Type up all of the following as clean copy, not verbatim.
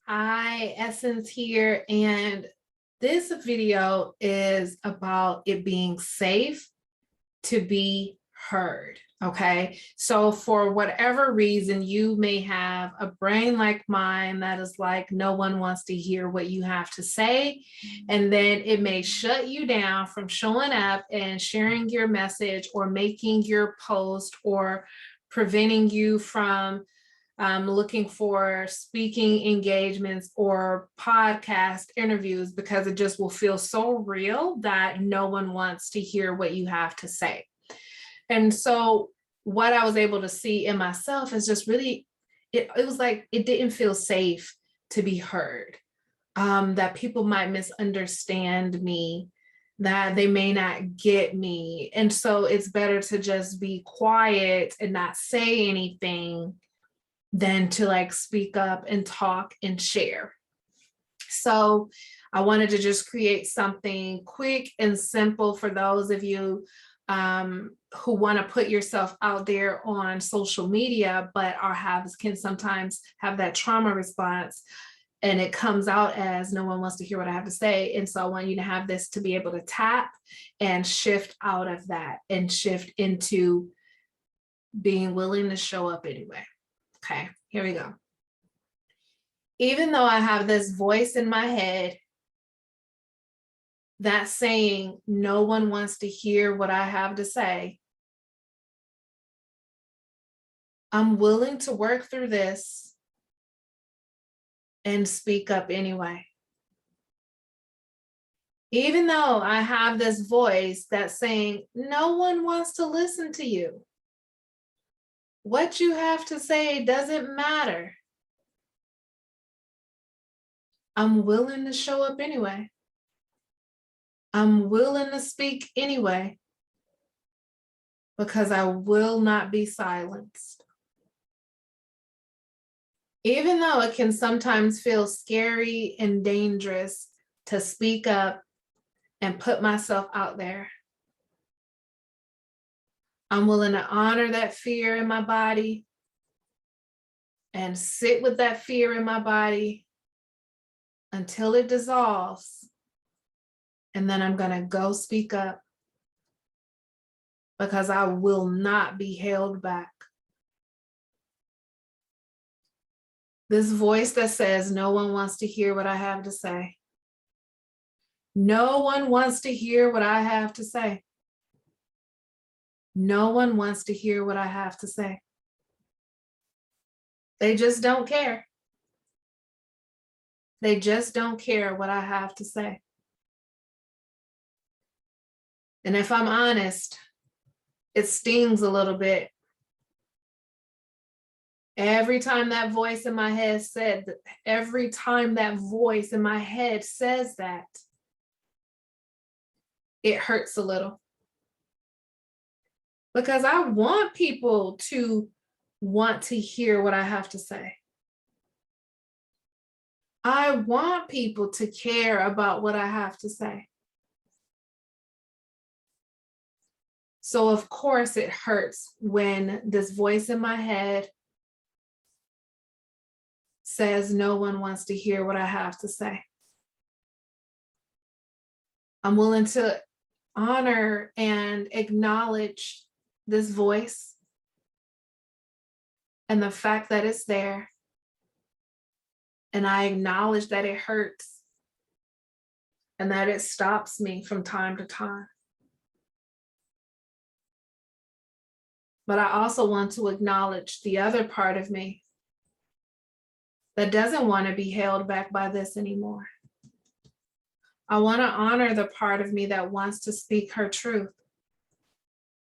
Hi, Essence here, and this video is about it being safe to be heard. Okay, so for whatever reason, you may have a brain like mine that is like, no one wants to hear what you have to say. And then it may shut you down from showing up and sharing your message or making your post or preventing you from looking for speaking engagements or podcast interviews because it just will feel so real that no one wants to hear what you have to say. And so what I was able to see in myself is just really, it was like it didn't feel safe to be heard, that people might misunderstand me, that they may not get me. And so it's better to just be quiet and not say anything than to like speak up and talk and share. So I wanted to just create something quick and simple for those of you who want to put yourself out there on social media, but can sometimes have that trauma response and it comes out as no one wants to hear what I have to say. And so I want you to have this to be able to tap and shift out of that and shift into being willing to show up anyway. Okay, here we go. Even though I have this voice in my head that's saying no one wants to hear what I have to say, I'm willing to work through this and speak up anyway. Even though I have this voice that's saying no one wants to listen to you, what you have to say doesn't matter. I'm willing to show up anyway. I'm willing to speak anyway, because I will not be silenced. Even though it can sometimes feel scary and dangerous to speak up and put myself out there, I'm willing to honor that fear in my body and sit with that fear in my body until it dissolves. And then I'm going to go speak up because I will not be held back. This voice that says no one wants to hear what I have to say. No one wants to hear what I have to say. No one wants to hear what I have to say. They just don't care. They just don't care what I have to say. And if I'm honest, it stings a little bit. Every time that voice in my head says that, it hurts a little. Because I want people to want to hear what I have to say. I want people to care about what I have to say. So of course it hurts when this voice in my head says no one wants to hear what I have to say. I'm willing to honor and acknowledge this voice and the fact that it's there. And I acknowledge that it hurts and that it stops me from time to time. But I also want to acknowledge the other part of me that doesn't want to be held back by this anymore. I want to honor the part of me that wants to speak her truth,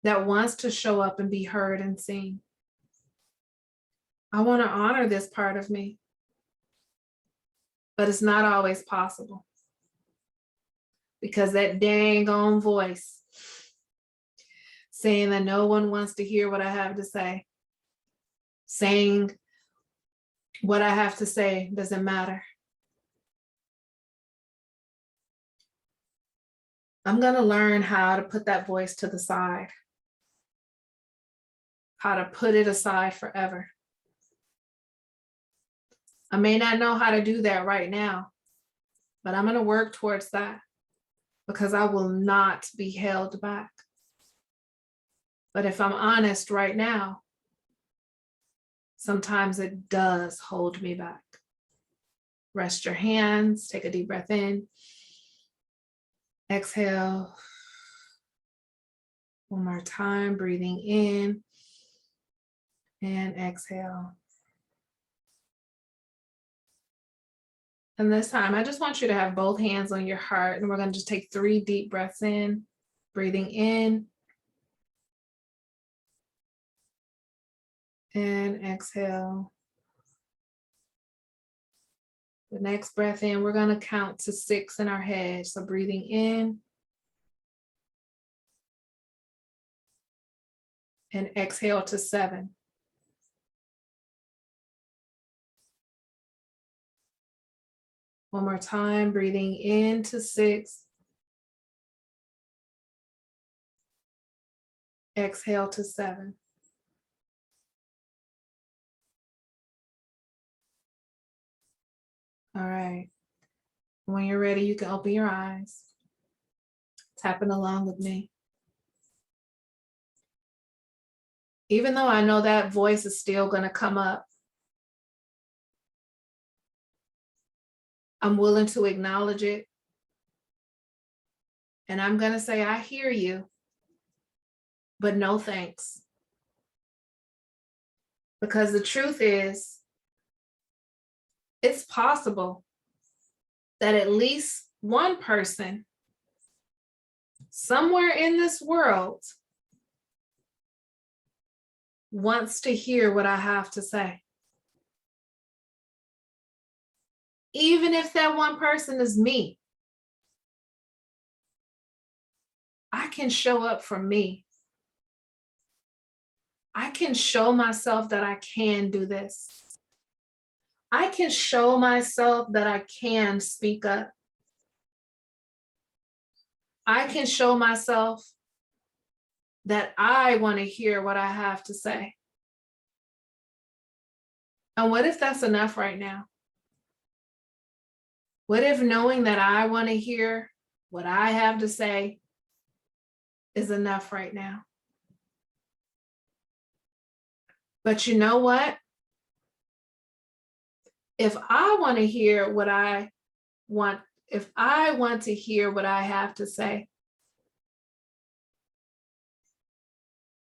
that wants to show up and be heard and seen. I want to honor this part of me, but it's not always possible because that dang on voice saying that no one wants to hear what I have to say, saying what I have to say doesn't matter. I'm going to learn how to put that voice to the side, how to put it aside forever. I may not know how to do that right now, but I'm going to work towards that because I will not be held back. But if I'm honest right now, sometimes it does hold me back. Rest your hands, take a deep breath in, exhale. One more time, breathing in and exhale. And this time, I just want you to have both hands on your heart, and we're going to just take 3 deep breaths in, breathing in and exhale. The next breath in, we're going to count to 6 in our head. So breathing in and exhale to 7. One more time, breathing in to 6. Exhale to 7. All right. When you're ready, you can open your eyes. Tapping along with me. Even though I know that voice is still going to come up, I'm willing to acknowledge it. And I'm going to say, I hear you, but no thanks. Because the truth is, it's possible that at least one person somewhere in this world wants to hear what I have to say. Even if that one person is me, I can show up for me. I can show myself that I can do this. I can show myself that I can speak up. I can show myself that I want to hear what I have to say. And what if that's enough right now? What if knowing that I want to hear what I have to say is enough right now? But you know what? If I want to hear what I want, if I want to hear what I have to say,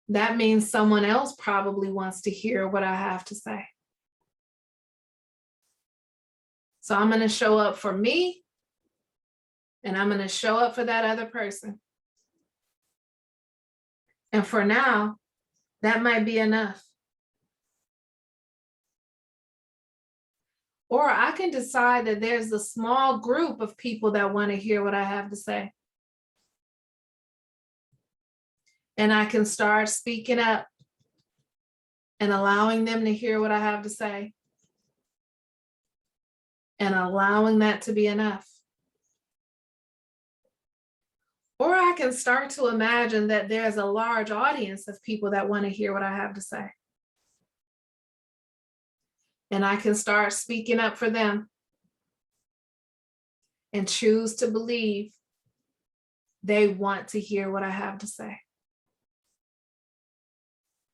that means someone else probably wants to hear what I have to say. So I'm going to show up for me, and I'm going to show up for that other person. And for now, that might be enough. Or I can decide that there's a small group of people that want to hear what I have to say. And I can start speaking up and allowing them to hear what I have to say. And allowing that to be enough. Or I can start to imagine that there's a large audience of people that want to hear what I have to say. And I can start speaking up for them and choose to believe they want to hear what I have to say.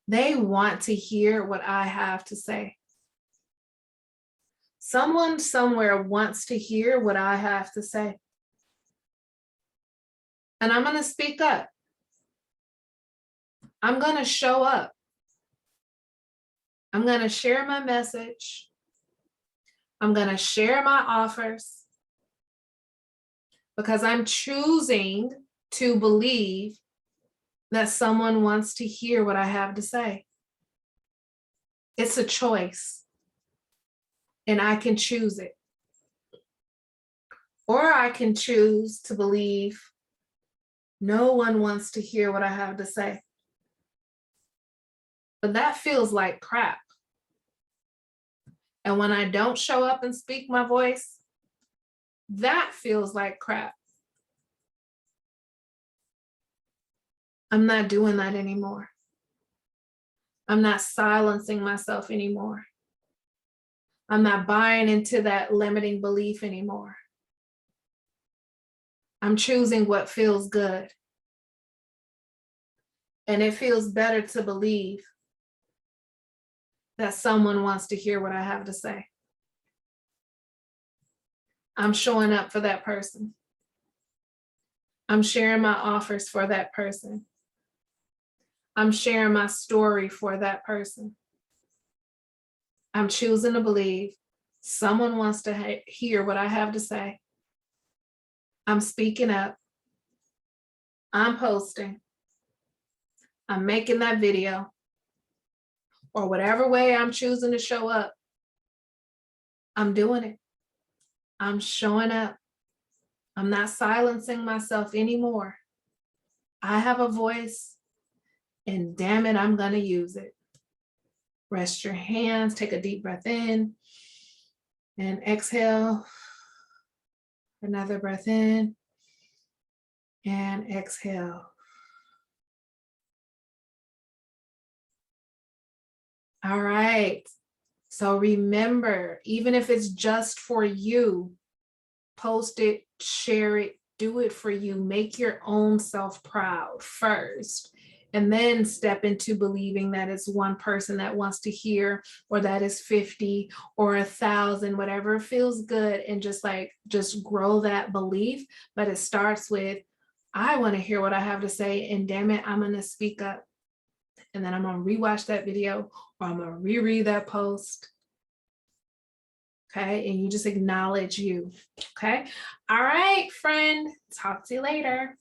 They want to hear what I have to say. Someone somewhere wants to hear what I have to say. And I'm going to speak up. I'm going to show up. I'm going to share my message. I'm going to share my offers because I'm choosing to believe that someone wants to hear what I have to say. It's a choice, and I can choose it. Or I can choose to believe no one wants to hear what I have to say. But that feels like crap. And when I don't show up and speak my voice, that feels like crap. I'm not doing that anymore. I'm not silencing myself anymore. I'm not buying into that limiting belief anymore. I'm choosing what feels good. And it feels better to believe that someone wants to hear what I have to say. I'm showing up for that person. I'm sharing my offers for that person. I'm sharing my story for that person. I'm choosing to believe someone wants to hear what I have to say. I'm speaking up. I'm posting. I'm making that video, or whatever way I'm choosing to show up. I'm doing it. I'm showing up. I'm not silencing myself anymore. I have a voice, and damn it, I'm going to use it. Rest your hands, take a deep breath in, and exhale. Another breath in, and exhale. All right. So remember, even if it's just for you, post it, share it, do it for you. Make your own self proud first, and then step into believing that it's one person that wants to hear, or that is 50 or 1,000, whatever feels good, and just grow that belief. But it starts with, I want to hear what I have to say, and damn it, I'm going to speak up. And then I'm going to rewatch that video, or I'm going to reread that post. Okay. And you just acknowledge you. Okay. All right, friend. Talk to you later.